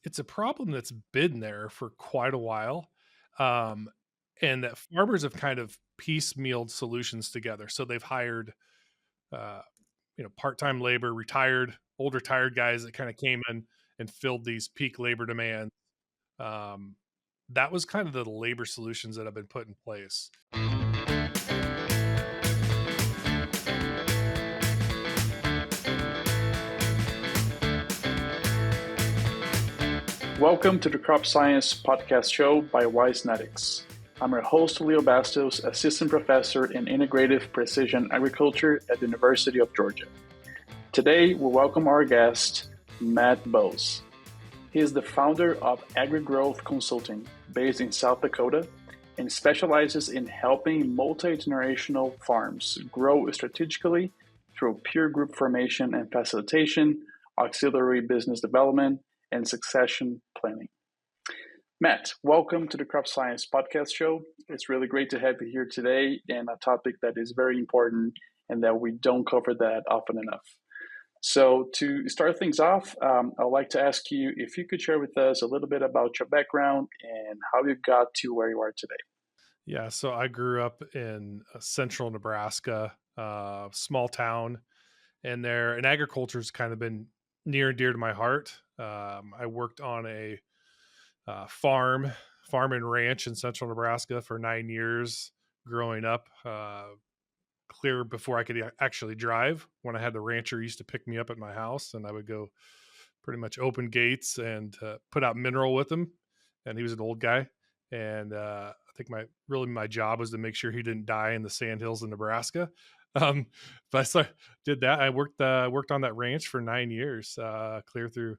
It's a problem that's been there for quite a while, um, and that farmers have kind of piecemealed solutions together. So they've hired, uh, part-time labor, old retired guys that kind of came in and filled these peak labor demands. Um, that was kind of the labor solutions that have been put in place. Welcome to the Crop Science Podcast Show by Wisenetics. I'm your host, Leo Bastos, Assistant Professor in Integrative Precision Agriculture at the University of Georgia. Today, we welcome our guest, Matt Bose. He is the founder of Agrigrowth Consulting, based in South Dakota, and specializes in helping multi-generational farms grow strategically through peer group formation and facilitation, auxiliary business development, and succession planning. Matt, welcome to the Crop Science Podcast Show. It's really great to have you here today and a topic that is very important and that we don't cover that often enough. So to start things off, I'd like to ask you if you could share with us a little bit about your background and how you got to where you are today. Yeah, so I grew up in central Nebraska, small town, and agriculture's kind of been near and dear to my heart. I worked on a farm and ranch in central Nebraska for 9 years growing up. Clear before I could actually drive. When I had the rancher used to pick me up at my house, and I would go pretty much open gates and put out mineral with him. And he was an old guy, and I think my job was to make sure he didn't die in the sandhills of Nebraska. Um, but did that. I worked on that ranch for 9 years, clear through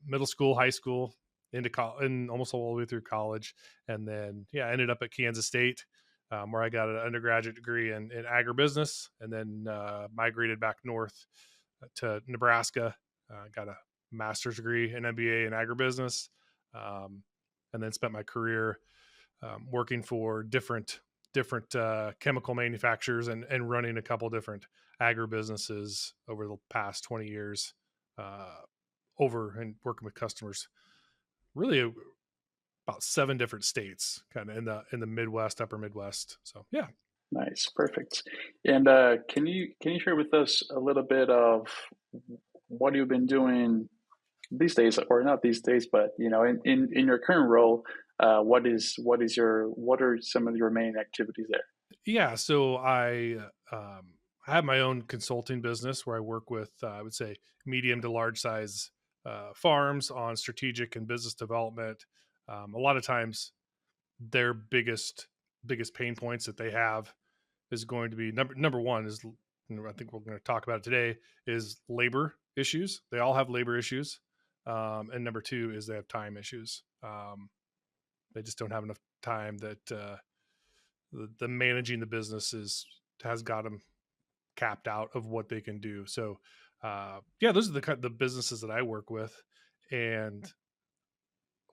middle school, high school, into college, and almost all the way through college. And then, I ended up at Kansas State, where I got an undergraduate degree in agribusiness, and then migrated back north to Nebraska. Got a master's degree and MBA in agribusiness, and then spent my career working for different chemical manufacturers and running a couple different agribusinesses over the past 20 years, over and working with customers really about 7 different states, kind of in the Midwest, upper Midwest. So yeah. Nice, perfect. And can you share with us a little bit of what you've been doing these days, or not these days, but in your current role, what are some of your main activities there? Yeah, so I have my own consulting business where I work with, I would say, medium to large size farms on strategic and business development. A lot of times, their biggest pain points that they have is going to be number one is, I think we're going to talk about it today, is labor issues. They all have labor issues, and number two is they have time issues. They just don't have enough time that the managing the business has got them capped out of what they can do. So those are the businesses that I work with, and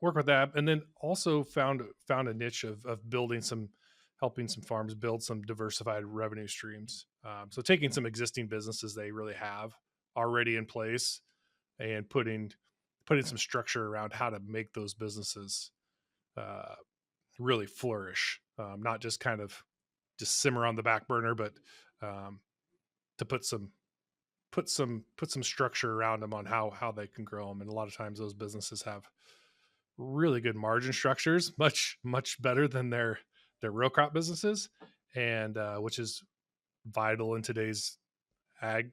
work with that. And then also found a niche of helping some farms build some diversified revenue streams. So taking some existing businesses they really have already in place and putting some structure around how to make those businesses uh, really flourish, not just kind of just simmer on the back burner, but um, to put some structure around them on how they can grow them. And a lot of times those businesses have really good margin structures, much better than their row crop businesses, and which is vital in today's ag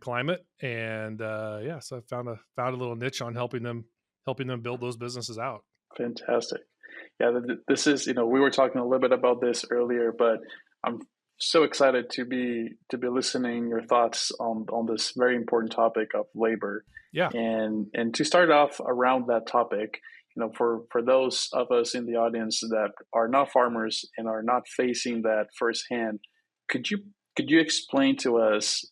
climate. And so I found a little niche on helping them build those businesses out. Fantastic. Yeah, this is, we were talking a little bit about this earlier, but I'm so excited to be listening your thoughts on this very important topic of labor. Yeah. And to start off around that topic, for those of us in the audience that are not farmers and are not facing that firsthand, could you explain to us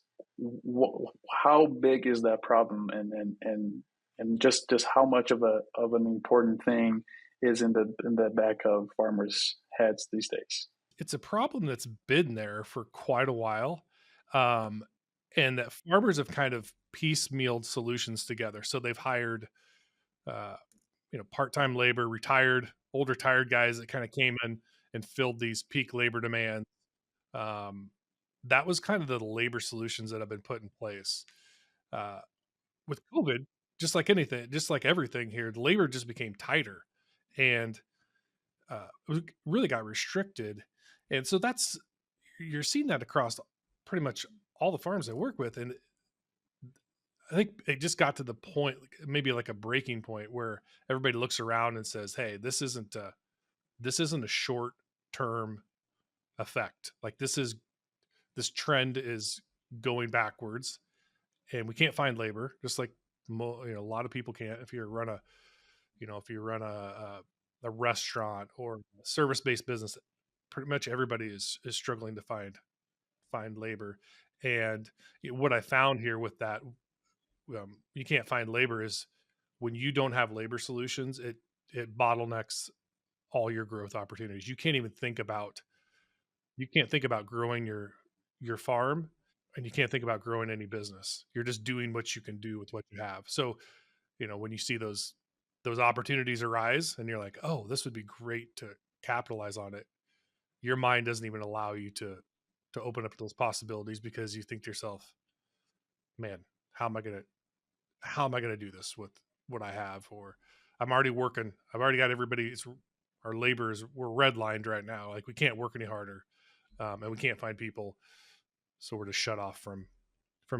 how big is that problem, and just how much of an important thing is in the back of farmers' heads these days? It's a problem that's been there for quite a while, um, and that farmers have kind of piecemealed solutions together. So they've hired uh, part-time labor, older retired guys that kind of came in and filled these peak labor demands. Um, that was kind of the labor solutions that have been put in place. Uh, with COVID, just like everything here, the labor just became tighter, and really got restricted. And so you're seeing that across pretty much all the farms I work with. And I think it just got to the point, maybe like a breaking point, where everybody looks around and says, "Hey, this isn't a short term effect. Like this trend is going backwards, and we can't find labor. Just like a lot of people can't. If you run a restaurant or service based business, pretty much everybody is struggling to find labor. And what I found here with that, you can't find labor, is when you don't have labor solutions, it bottlenecks all your growth opportunities. You can't think about growing your farm, and you can't think about growing any business. You're just doing what you can do with what you have. So, when you see those opportunities arise and you're like, "Oh, this would be great to capitalize on it." Your mind doesn't even allow you to open up those possibilities, because you think to yourself, "Man, how am I going to how am I going to do this with what I have?" Or I'm already working. I've already got everybody. Our labor is we're redlined right now. Like we can't work any harder, and we can't find people, so we're just shut off from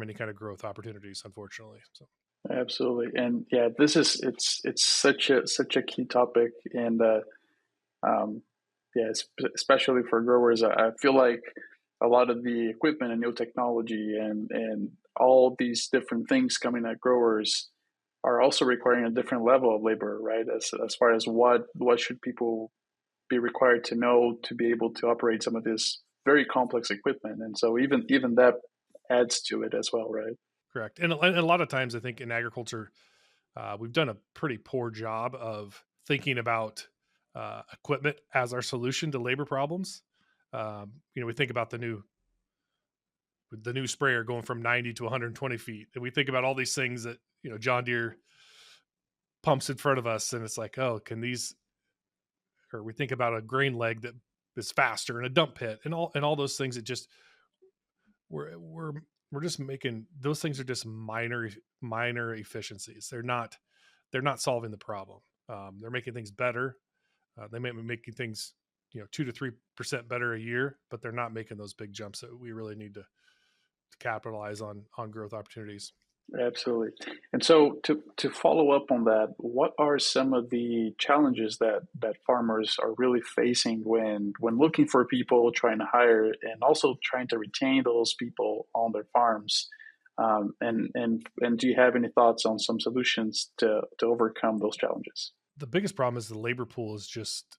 any kind of growth opportunities, unfortunately. So Absolutely. And yeah, it's such a key topic. And um, yeah, especially for growers, I feel like a lot of the equipment and new technology and all these different things coming at growers are also requiring a different level of labor, right? As far as what should people be required to know to be able to operate some of this very complex equipment, and so even that adds to it as well, right? correct. And a lot of times, I think in agriculture, we've done a pretty poor job of thinking about equipment as our solution to labor problems. We think about the new sprayer going from 90 to 120 feet, and we think about all these things that John Deere pumps in front of us, and it's like, oh, can these? Or we think about a grain leg that is faster, and a dump pit, and all those things that just we're we're we're just making those things are just minor efficiencies. They're not solving the problem. They're making things better. They may be making things 2 to 3% better a year, but they're not making those big jumps that we really need to capitalize on growth opportunities. Absolutely. And so to follow up on that, what are some of the challenges that farmers are really facing when looking for people, trying to hire, and also trying to retain those people on their farms? And do you have any thoughts on some solutions to overcome those challenges? The biggest problem is the labor pool is just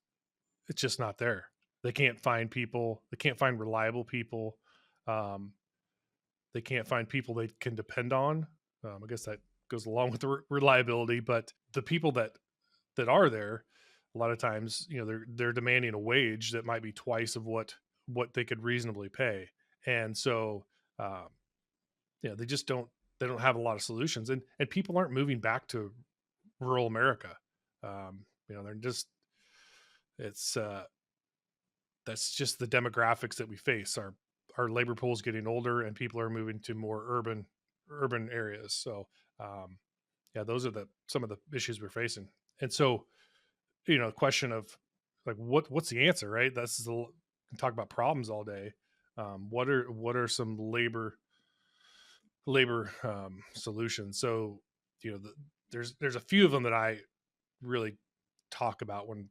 it's just not there. They can't find people. They can't find reliable people. Um, they can't find people they can depend on. I guess that goes along with the reliability, but the people that are there, a lot of times, they're demanding a wage that might be twice of what they could reasonably pay, and so um, they don't have a lot of solutions, and people aren't moving back to rural America. They're just it's that's just the demographics that we face. Our labor pool is getting older, and people are moving to more urban areas. So yeah, those are the some of the issues we're facing. And so question of like what's the answer, right? Talk about problems all day. What are some labor solutions? So there's a few of them that I really talk about when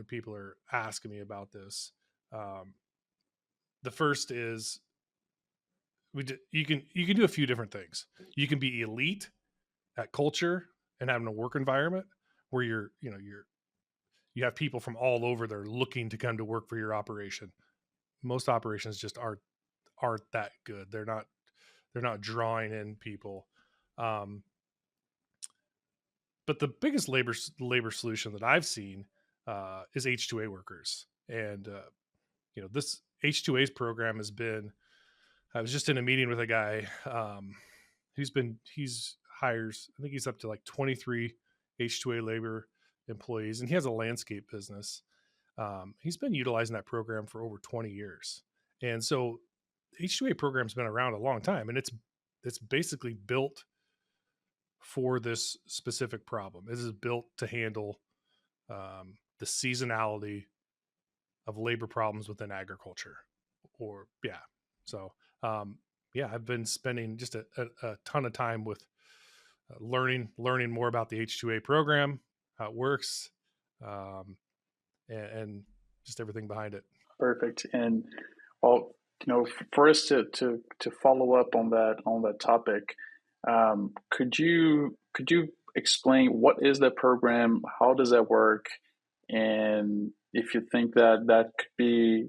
people are asking me about this. Um, the first is you can do a few different things. You can be elite at culture and having a work environment where you have people from all over that are looking to come to work for your operation. Most operations just aren't that good. They're not drawing in people. Um, but the biggest labor solution that I've seen is H2A workers, and this H2A's program has been. I was just in a meeting with a guy. He's hires. I think he's up to like 23 H2A labor employees, and he has a landscape business. He's been utilizing that program for over 20 years. And so H2A program's been around a long time, and it's basically built for this specific problem. It is built to handle the seasonality of labor problems within agriculture. Or yeah, so yeah, I've been spending just a ton of time with learning more about the H2A program, how it works, um, and just everything behind it. Perfect. And well, for us to follow up on that topic, could you explain what is the program? How does that work? And if you think that could be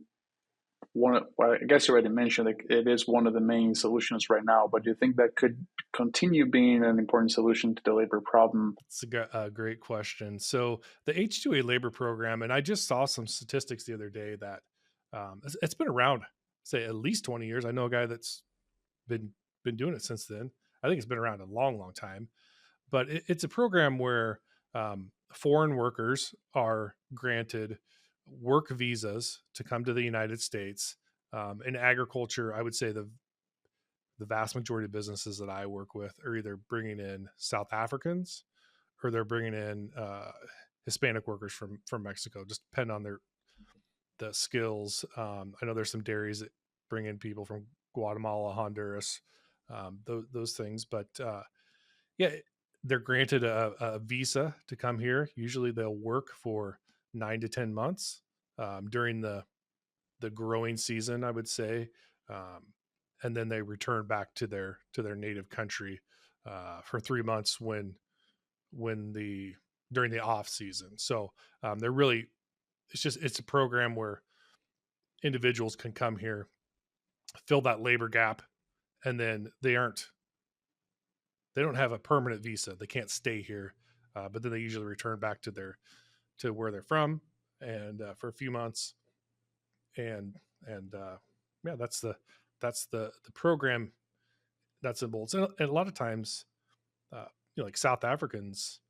well, I guess you already mentioned that it is one of the main solutions right now, but do you think that could continue being an important solution to the labor problem? It's a great question. So the H2A labor program, and I just saw some statistics the other day that it's been around, say at least 20 years. I know a guy that's been been doing it since then. I think it's been around a long, long time. But it's a program where foreign workers are granted work visas to come to the United States. In agriculture, I would say the vast majority of businesses that I work with are either bringing in South Africans or they're bringing in Hispanic workers from Mexico. Just depend on the skills. I know there's some dairies that bring in people from Guatemala, Honduras, those things. But yeah, they're granted a visa to come here. Usually they'll work for 9 to 10 months during the growing season, I would say, and then they return back to their native country for 3 months when the during the off season. So they're really it's a program where individuals can come here, fill that labor gap, and then they don't have a permanent visa. They can't stay here, but then they usually return back to where they're from and for a few months and yeah, that's the program that's involved. And a lot of times, like South Africans,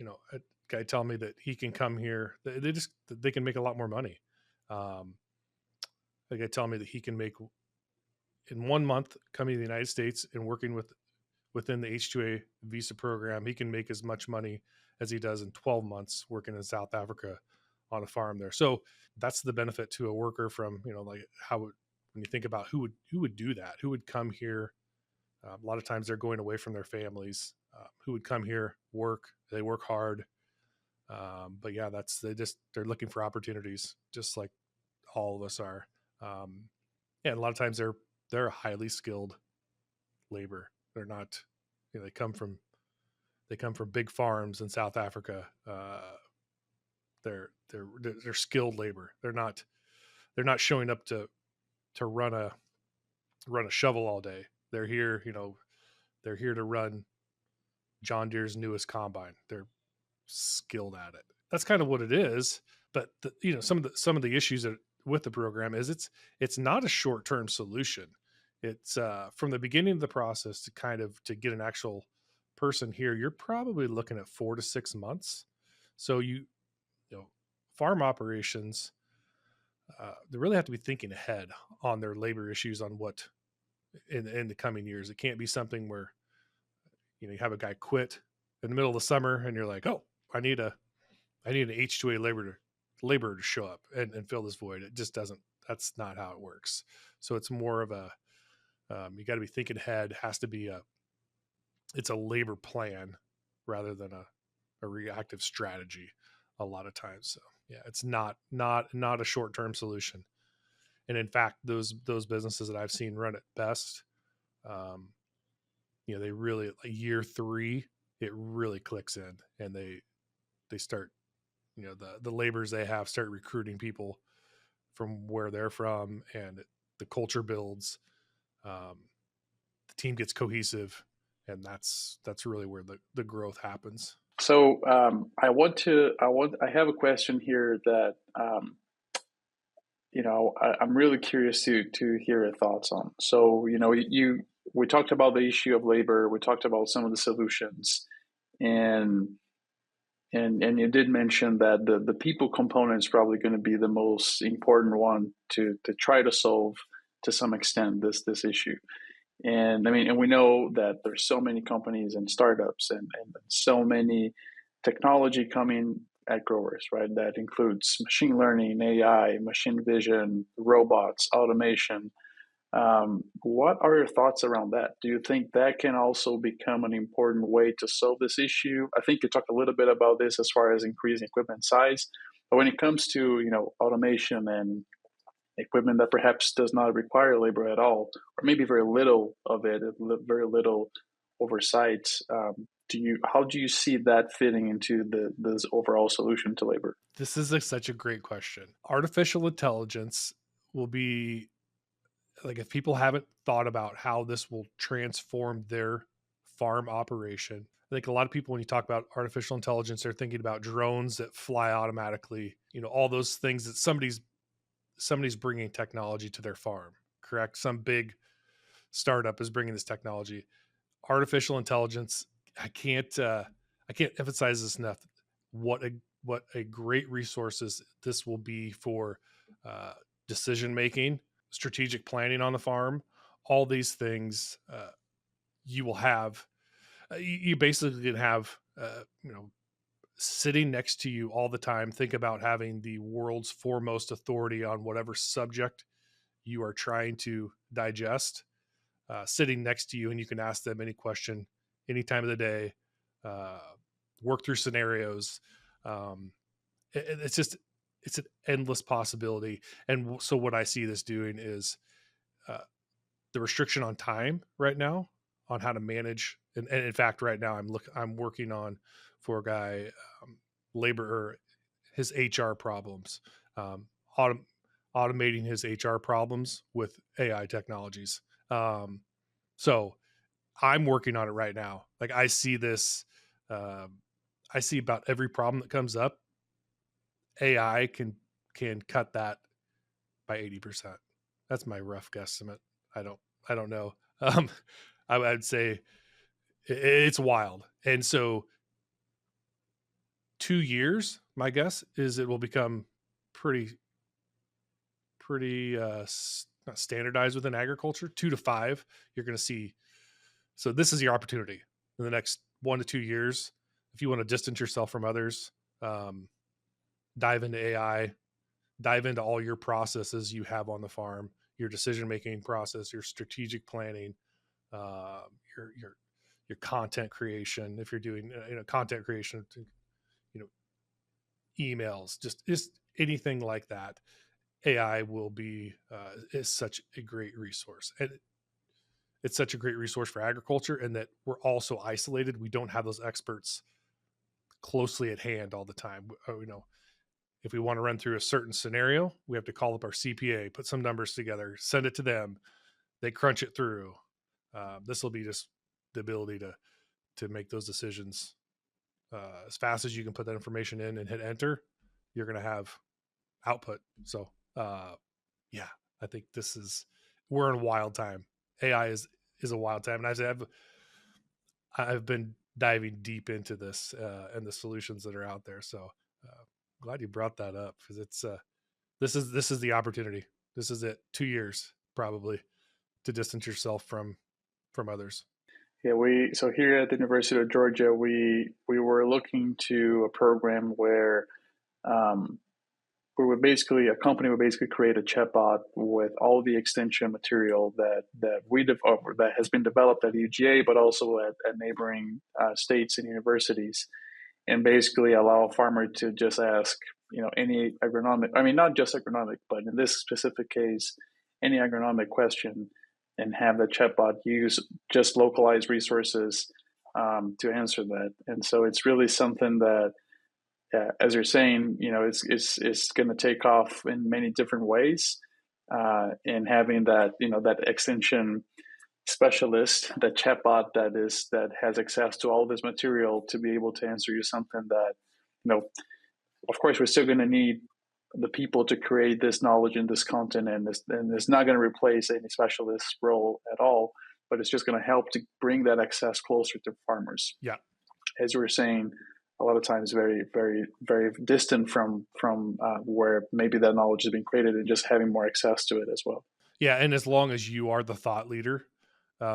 a guy tell me that he can come here. They can make a lot more money. Um, a guy tell me that he can make in 1 month coming to the United States and working within the H2A visa program, he can make as much money as he does in 12 months working in South Africa on a farm there. So that's the benefit to a worker from, like when you think about who would do that, who would come here. A lot of times they're going away from their families, who would come here, they work hard. But yeah, they're looking for opportunities just like all of us are. And a lot of times they're a highly skilled labor. They're not, they come from big farms in South Africa. They're skilled labor. They're not showing up to run a shovel all day. They're here, they're here to run John Deere's newest combine. They're skilled at it. That's kind of what it is. But some of the issues with the program is it's not a short term solution. It's from the beginning of the process to get an actual person here. You're probably looking at 4 to 6 months. So farm operations, they really have to be thinking ahead on their labor issues on what in the coming years. It can't be something where you have a guy quit in the middle of the summer and you're like, oh, I need an H2A laborer to show up and fill this void. It just doesn't. That's not how it works. So it's more of a you got to be thinking ahead. Has to be it's a labor plan rather than a reactive strategy a lot of times. So yeah, it's not a short term solution. And in fact, those businesses that I've seen run it best, they really like year 3, it really clicks in, and they start, the laborers they have start recruiting people from where they're from, and the culture builds, the team gets cohesive, and that's really where the growth happens. So I have a question here that I'm really curious to hear your thoughts on. So we talked about the issue of labor, we talked about some of the solutions, and And you did mention that the people component is probably going to be the most important one to try to solve to some extent this issue. And I mean, and we know that there's so many companies and startups and so many technology coming at growers, right? That includes machine learning, AI, machine vision, robots, automation. What are your thoughts around that? Do you think that can also become an important way to solve this issue? I think you talked a little bit about this as far as increasing equipment size, but when it comes to automation and equipment that perhaps does not require labor at all, or maybe very little of it, very little oversight. How do you see that fitting into this overall solution to labor? This is such a great question. Artificial intelligence will be like, if people haven't thought about how this will transform their farm operation. I think a lot of people, when you talk about artificial intelligence, they're thinking about drones that fly automatically, all those things that somebody's bringing technology to their farm, correct? Some big startup is bringing this technology. Artificial intelligence, I can't emphasize this enough. What a great resources this will be for decision making, strategic planning on the farm. All these things you will have. You basically can have sitting next to you all the time. Think about having the world's foremost authority on whatever subject you are trying to digest, sitting next to you, and you can ask them any question any time of the day, uh, work through scenarios. Um, it's an endless possibility. And so what I see this doing is uh, the restriction on time right now on how to manage. And in fact, right now I'm working on for a guy, labor or his HR problems, um, autom- automating his HR problems with AI technologies. Um, so I'm working on it right now. Like, I see this, um, I see about every problem that comes up, AI can cut that by 80%. That's my rough guesstimate. I don't I don't know. Um, I'd say it's wild. And so 2 years, my guess is it will become pretty not standardized within agriculture. 2 to 5, you're going to see. So this is your opportunity in the next 1 to 2 years. If you want to distance yourself from others, um, dive into AI, dive into all your processes you have on the farm, your decision making process, your strategic planning, uh, your content creation. If you're doing content creation, you know emails, just anything like that. AI will be is such a great resource, and it's such a great resource for agriculture, and that we're also isolated. We don't have those experts closely at hand all the time. If we want to run through a certain scenario, we have to call up our CPA, put some numbers together, send it to them. They crunch it through. This will be just the ability to make those decisions as fast as you can put that information in and hit enter. You're going to have output. So, yeah, I think we're in a wild time. AI is a wild time, and I've been diving deep into this and the solutions that are out there. So, glad you brought that up, because this is the opportunity. This is it. 2 years probably to distance yourself from others. Yeah, so here at the University of Georgia, we were looking to a program where um, a company would basically create a chatbot with all the extension material that has been developed at UGA, but also at neighboring states and universities, and basically allow a farmer to just ask, any agronomic, I mean, not just agronomic, but in this specific case, any agronomic question, and have the chatbot use just localized resources to answer that. And so it's really something that, as you're saying, it's going to take off in many different ways. And having that extension specialist, that chatbot that has access to all this material to be able to answer you something that, of course, we're still going to need the people to create this knowledge and this content, and it's not going to replace any specialist role at all, but it's just going to help to bring that access closer to farmers. Yeah. As you were saying, a lot of times very, very, very distant from where maybe that knowledge has been created, and just having more access to it as well. Yeah, and as long as you are the thought leader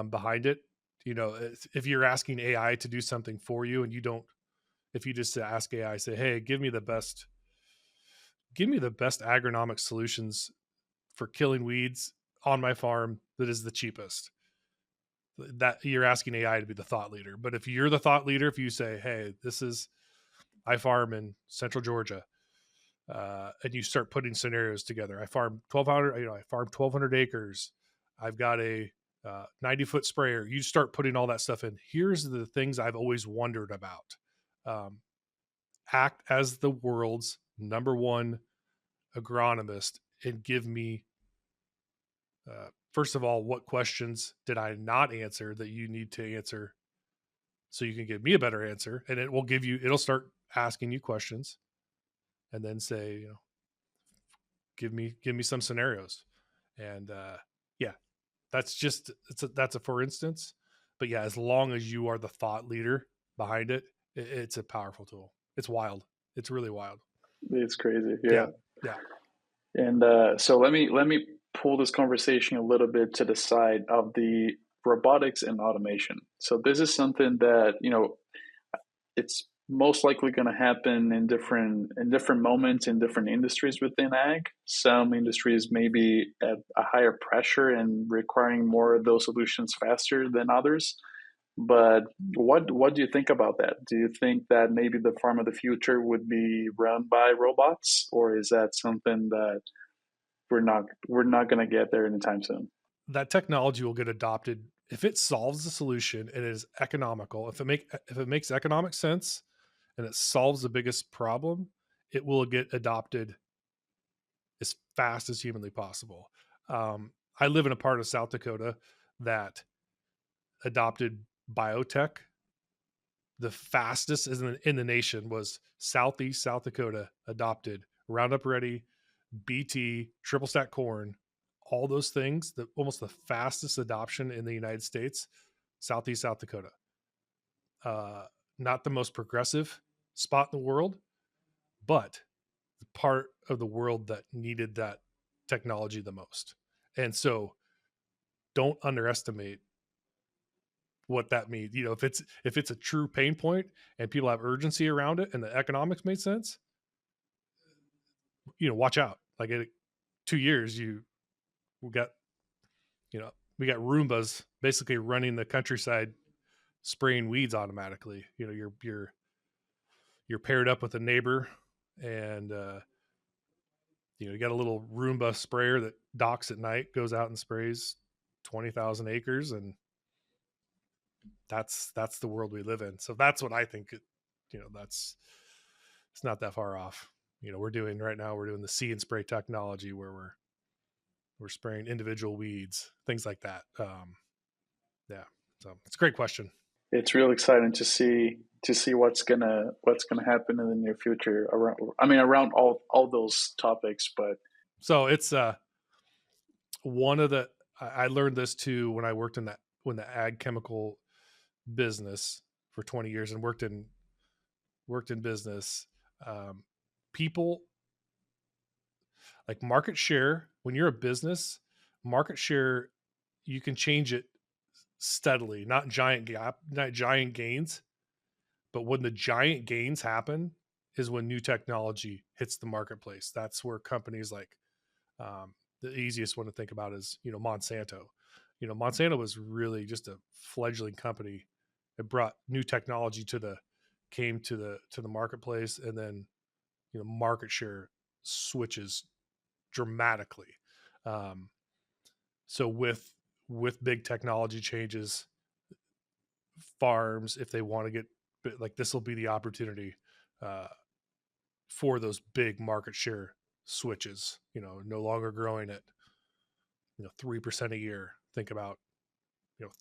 behind it, if you're asking AI to do something for you, and you don't, if you just ask AI, say, "Hey, give me the best agronomic solutions for killing weeds on my farm that is the cheapest." That you're asking AI to be the thought leader. But if you're the thought leader, if you say, "Hey, I farm in Central Georgia," and you start putting scenarios together. I farm 1,200. I farm 1,200 acres. I've got a 90-foot sprayer. You start putting all that stuff in. Here's the things I've always wondered about. Um, Act as the world's number one agronomist and give me, first of all, what questions did I not answer that you need to answer so you can give me a better answer. And it'll start asking you questions and then say, give me some scenarios. And yeah, that's a for instance. But yeah, as long as you are the thought leader behind it, it's a powerful tool. It's wild. It's really wild. It's crazy, Yeah. yeah. Yeah. And so let me pull this conversation a little bit to the side of the robotics and automation. So this is something that it's most likely going to happen in different moments in different industries within ag. Some industries may be at a higher pressure and requiring more of those solutions faster than others. But what do you think about that? Do you think that maybe the farm of the future would be run by robots, or is that something that we're not going to get there anytime soon? That technology will get adopted if it solves the solution and it is economical. If it makes economic sense and it solves the biggest problem, it will get adopted as fast as humanly possible. I live in a part of South Dakota that adopted biotech. The fastest in the nation was Southeast South Dakota adopted Roundup Ready, BT, triple stack corn, all those things. Almost the fastest adoption in the United States, Southeast South Dakota. Uh, Not the most progressive spot in the world, but the part of the world that needed that technology the most. And so don't underestimate what that means. If it's a true pain point and people have urgency around it and the economics made sense, watch out. Like in 2 years, we got we got Roombas basically running the countryside spraying weeds automatically. You're paired up with a neighbor, and you got a little Roomba sprayer that docks at night, goes out and sprays 20,000 acres, and that's the world we live in. So that's what I think. That's it's not that far off. We're doing the see and spray technology where we're spraying individual weeds, things like that. Yeah, so it's a great question. It's real exciting to see what's gonna happen in the near future around. I mean, around all those topics, but So it's one of the I learned this too when I worked in the ag chemical business for 20 years and worked in business. People like market share. When you're a business, market share, you can change it steadily, not giant gains. But when the giant gains happen is when new technology hits the marketplace. That's where companies like the easiest one to think about is Monsanto. Monsanto was really just a fledgling company. It brought new technology came to the marketplace, and then market share switches dramatically. Um, so with big technology changes, farms, if they want to get like, this will be the opportunity uh, for those big market share switches. No longer growing at 3% a year. Think about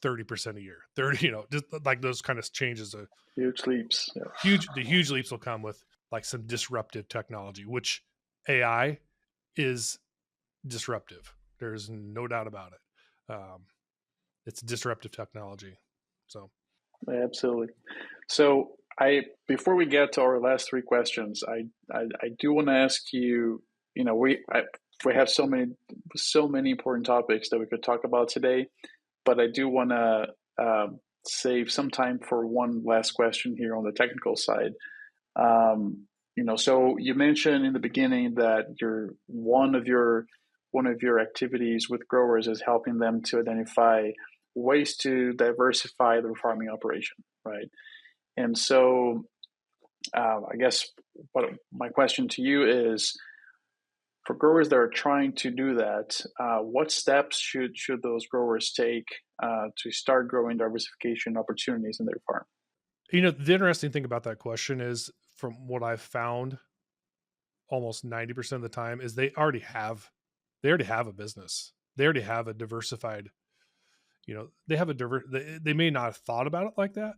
30% a year. 30, just like those kind of changes. huge leaps. Yeah. The huge leaps will come with like some disruptive technology, which AI is disruptive. There's no doubt about it. It's disruptive technology. So Absolutely. So I before we get to our last three questions, I do want to ask you. We have so many important topics that we could talk about today, but I do want to save some time for one last question here on the technical side. So you mentioned in the beginning that one of your activities with growers is helping them to identify ways to diversify their farming operation, right? And so, I guess what my question to you is, for growers that are trying to do that, what steps should those growers take to start growing diversification opportunities in their farm? The interesting thing about that question is, from what I've found, almost 90% of the time is they already have a business. They already have a diversified, they have they may not have thought about it like that.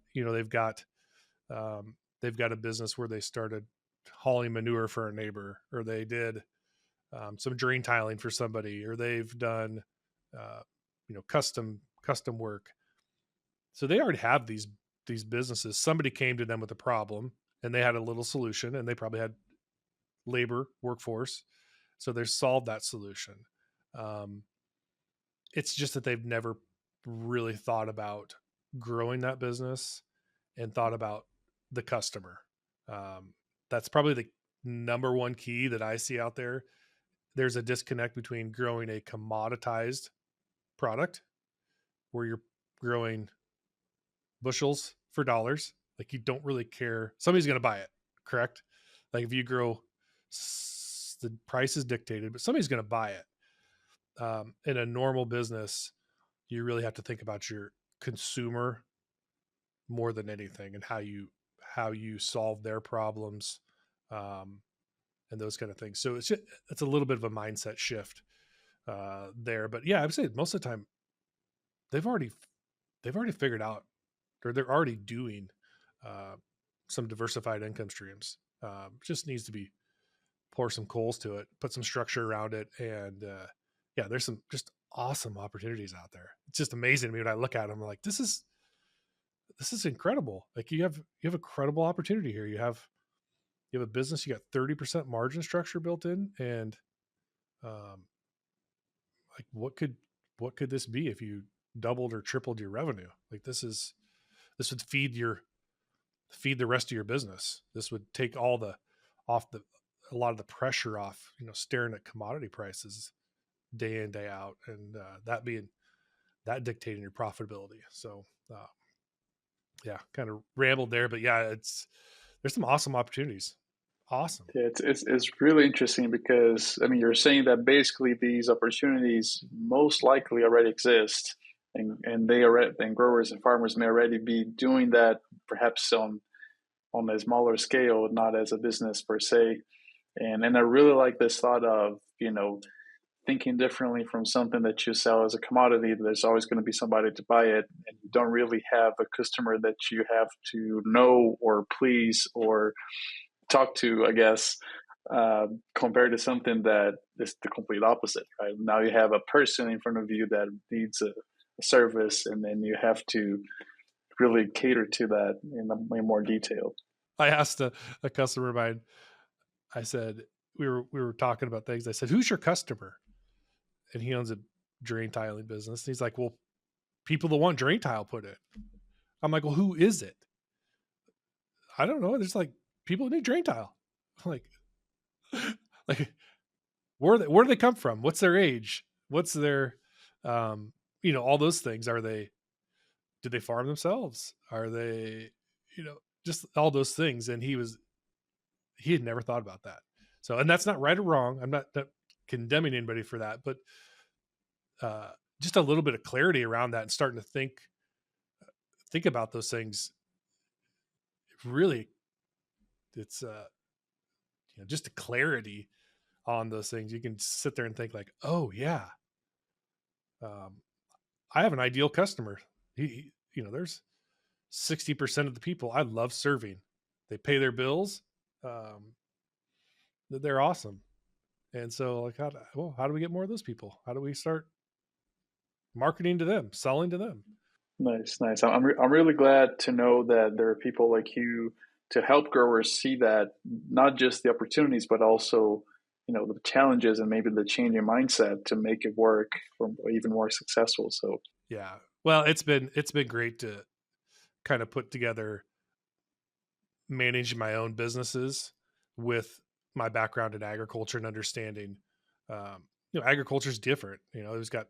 They've got a business where they started hauling manure for a neighbor, or they did some drain tiling for somebody, or they've done uh, custom work. So they already have these businesses. Somebody came to them with a problem, and they had a little solution, and they probably had labor workforce, so they solved that solution. Um, it's just that they've never really thought about growing that business and thought about the customer. Um, that's probably the number one key that I see out there. There's a disconnect between growing a commoditized product where you're growing bushels for dollars. Like, you don't really care. Somebody's going to buy it, correct? Like, if you grow, the price is dictated, but somebody's going to buy it. In a normal business, you really have to think about your consumer more than anything, and how you solve their problems, um, and those kind of things. So it's a little bit of a mindset shift there. But yeah, I would say most of the time they've already they've already figured out, or they're already doing uh, some diversified income streams. Just needs to be pour some coals to it, put some structure around it, and yeah, there's some just awesome opportunities out there. It's just amazing to me when I look at them. I'm like, this is incredible. Like, you have a credible opportunity here. You have a business. You got 30% margin structure built in, and um, like, what could this be if you doubled or tripled your revenue? Like, this would feed the rest of your business. This would take off the a lot of the pressure off, staring at commodity prices day in, day out, and that dictating your profitability. So yeah, kind of rambled there, but yeah, there's some awesome opportunities. Awesome. Yeah, it's really interesting because I mean you're saying that basically these opportunities most likely already exist, and they already and growers and farmers may already be doing that perhaps on a smaller scale, not as a business per se. And I really like this thought of thinking differently from something that you sell as a commodity. There's always going to be somebody to buy it, and you don't really have a customer that you have to know or please or talk to, I guess, compared to something that is the complete opposite, right? Now you have a person in front of you that needs a service, and then you have to really cater to that in more detail. I asked a customer of mine. I said, we were talking about things. I said, "Who's your customer?" And he owns a drain tiling business. And he's like, "Well, people that want drain tile put in." I'm like, "Well, who is it?" "I don't know. There's like people who need drain tile." I'm like, like, where do they come from? What's their age? What's their, all those things. Do they farm themselves? Are they, just all those things. And he had never thought about that. So, and that's not right or wrong. I'm not condemning anybody for that, but just a little bit of clarity around that and starting to think about those things. Really, it's just a clarity on those things. You can sit there and think like, oh yeah, um, I have an ideal customer. There's 60% of the people I love serving. They pay their bills. Um, they're awesome. And so, like, how do we get more of those people? How do we start marketing to them, selling to them? Nice, nice. I'm really glad to know that there are people like you to help growers see that not just the opportunities, but also the challenges and maybe the change in mindset to make it work or even more successful. So Yeah. Well, it's been great to kind of put together managing my own businesses with my background in agriculture and understanding, agriculture is different. There's got a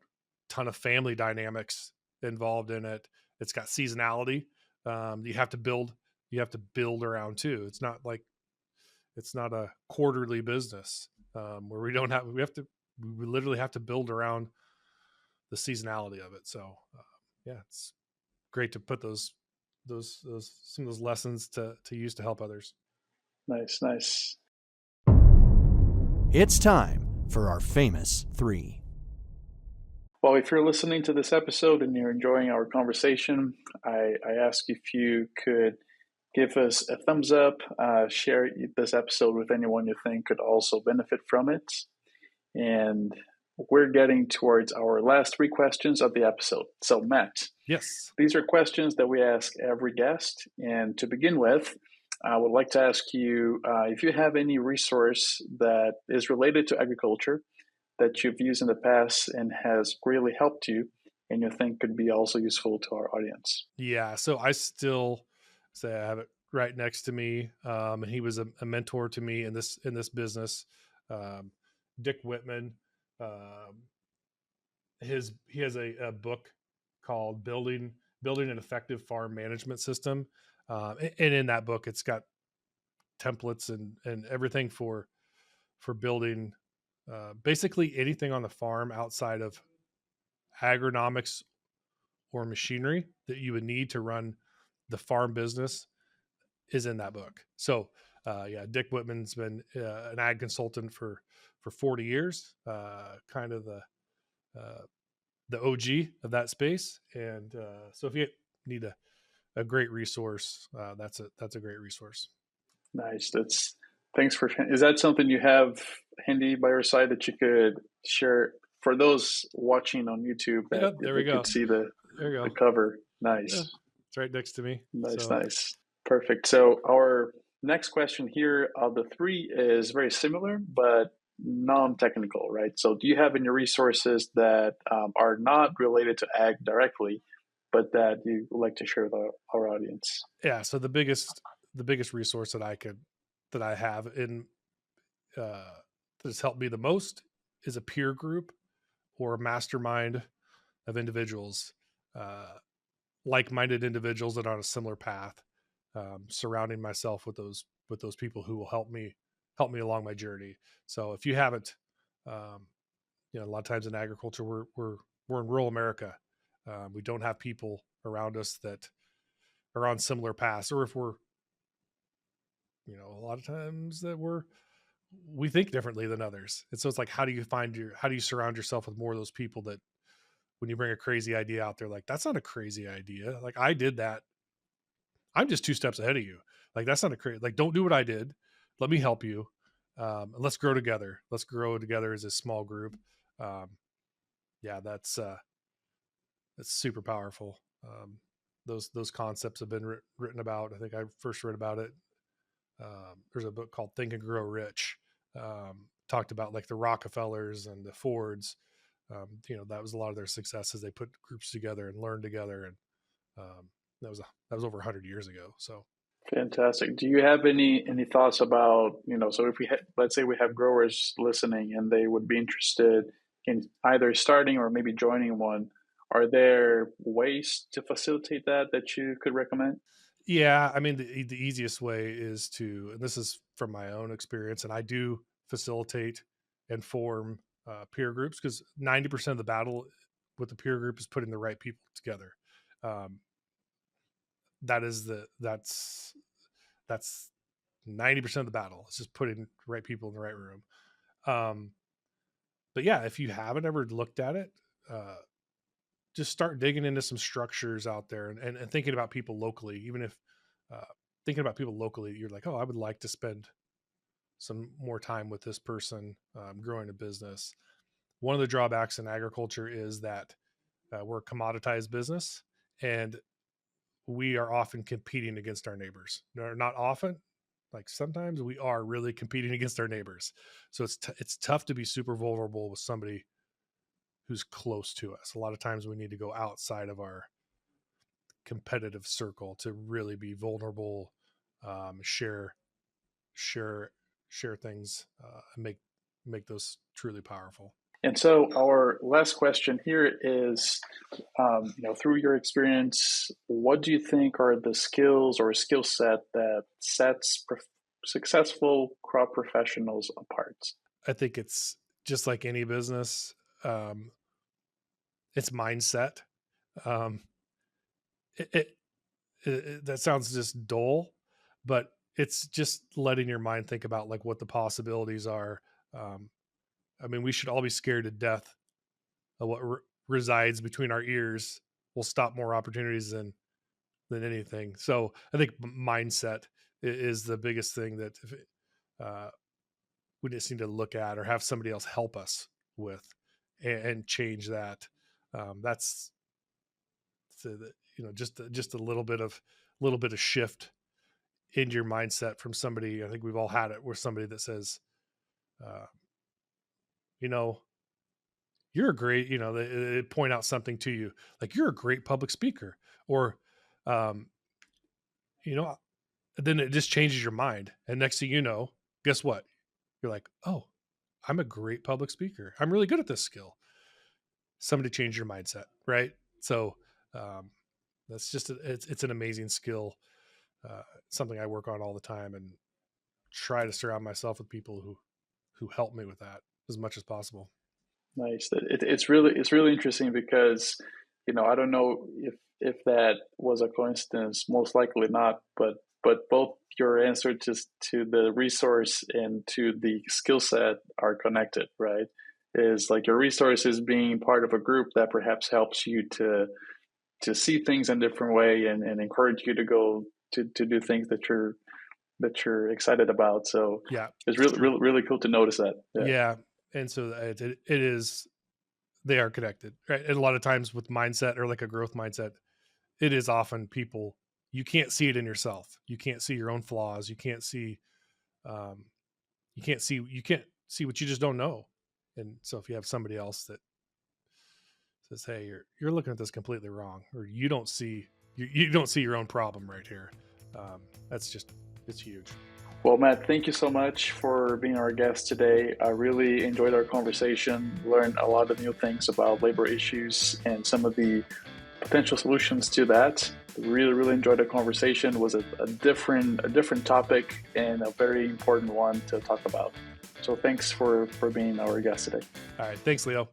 ton of family dynamics involved in it. It's got seasonality. You have to build around too. It's not a quarterly business, where we literally have to build around the seasonality of it. So, yeah, it's great to put those some of those lessons to use to help others. nice, nice. It's time for our famous three. Well, if you're listening to this episode and you're enjoying our conversation, I ask if you could give us a thumbs up, share this episode with anyone you think could also benefit from it. And we're getting towards our last three questions of the episode. So, Matt, Yes. these are questions that we ask every guest. And to begin with, I would like to ask you if you have any resource that is related to agriculture that you've used in the past and has really helped you and you think could be also useful to our audience. Yeah. So I still say I have it right next to me. And he was a mentor to me in this business. Um, Dick Whitman. Um, he has a book called Building an Effective Farm Management System. And in that book, it's got templates and everything for building basically anything on the farm outside of agronomics or machinery that you would need to run the farm business is in that book. So, yeah, Dick Whitman's been an ag consultant for 40 years, kind of the OG of that space. And so, if you need a great resource, that's a great resource. Nice. Thanks for. Is that something you have handy by your side that you could share for those watching on YouTube Yeah, that there we they go. could see There you the go. cover? Yeah, Nice. it's right next to me. Nice, So, nice. Perfect. So our next question here of the three is very similar, but non-technical, right? So do you have any resources that are not related to ag directly, but that you would like to share with our audience? yeah. So the biggest resource that I have in that has helped me the most is a peer group or a mastermind of individuals, uh, like-minded individuals that are on a similar path. Surrounding myself with those people who will help me along my journey. So if you haven't, um, a lot of times in agriculture, we're in rural America. We don't have people around us that are on similar paths, or if we're, a lot of times that we think differently than others. And so it's like, how do you surround yourself with more of those people that when you bring a crazy idea out there, like, that's not a crazy idea. Like, I did that. I'm just 2 steps ahead of you. Like, that's not a crazy, like, don't do what I did. Let me help you. And let's grow together. Let's grow together as a small group. Um, yeah, that's super powerful. Those concepts have been written about. I think I first read about it. There's a book called Think and Grow Rich. Talked about like the Rockefellers and the Fords. That was a lot of their successes. They put groups together and learned together, and um, that was over 100 years ago. So, Fantastic. Do you have any thoughts about, so if let's say we have growers listening and they would be interested in either starting or maybe joining one, are there ways to facilitate that you could recommend? yeah, I mean, the easiest way is and this is from my own experience, and I do facilitate and form peer groups because 90% of the battle with the peer group is putting the right people together. Um, that's 90% of the battle. It's just putting the right people in the right room. Um, but yeah, if you haven't ever looked at it, uh, just start digging into some structures out there and thinking about people locally. Even if uh, thinking about people locally, you're like, oh, I would like to spend some more time with this person growing a business. One of the drawbacks in agriculture is that we're a commoditized business, and we are often competing against our neighbors. No, not often, like sometimes we are really competing against our neighbors. So it's tough to be super vulnerable with somebody who's close to us. A lot of times we need to go outside of our competitive circle to really be vulnerable, share share share things, and make those truly powerful. And so our last question here is, through your experience, what do you think are the skills or skill set that sets successful crop professionals apart? I think it's just like any business. It's mindset. Um, it, it, that sounds just dull, but it's just letting your mind think about like what the possibilities are. Um, I mean, we should all be scared to death of what resides between our ears. Will stop more opportunities than anything. So I think mindset is the biggest thing that uh, we just need to look at or have somebody else help us with and change that. That's just a little bit of shift in your mindset from somebody. I think we've all had it where somebody that says, uh, you know, you're a great, they point out something to you like you're a great public speaker, or, um, you know, then it just changes your mind. And next thing you know, guess what? You're like, oh, I'm a great public speaker. I'm really good at this skill. Somebody changed your mindset, right? So um, that's just it's an amazing skill, something I work on all the time, and try to surround myself with people who help me with that as much as possible. Nice. It's really interesting because, I don't know if that was a coincidence. Most likely not. But both your answer to the resource and to the skill set are connected, right? Is like your resource is being part of a group that perhaps helps you to see things in a different way and encourage you to go to do things that you're excited about. So Yeah, it's really cool to notice that. Yeah. yeah. And so it is, they are connected, right? And a lot of times with mindset or like a growth mindset, it is often people, you can't see it in yourself. You can't see your own flaws. Um, you can't see what you just don't know. And so if you have somebody else that says, hey, you're looking at this completely wrong, or you don't see your own problem right here. It's huge. Well, Matt, thank you so much for being our guest today. I really enjoyed our conversation, learned a lot of new things about labor issues and some of the potential solutions to that. Really, really enjoyed the conversation. It was a different topic and a very important one to talk about. So thanks for being our guest today. All right. Thanks, Leo.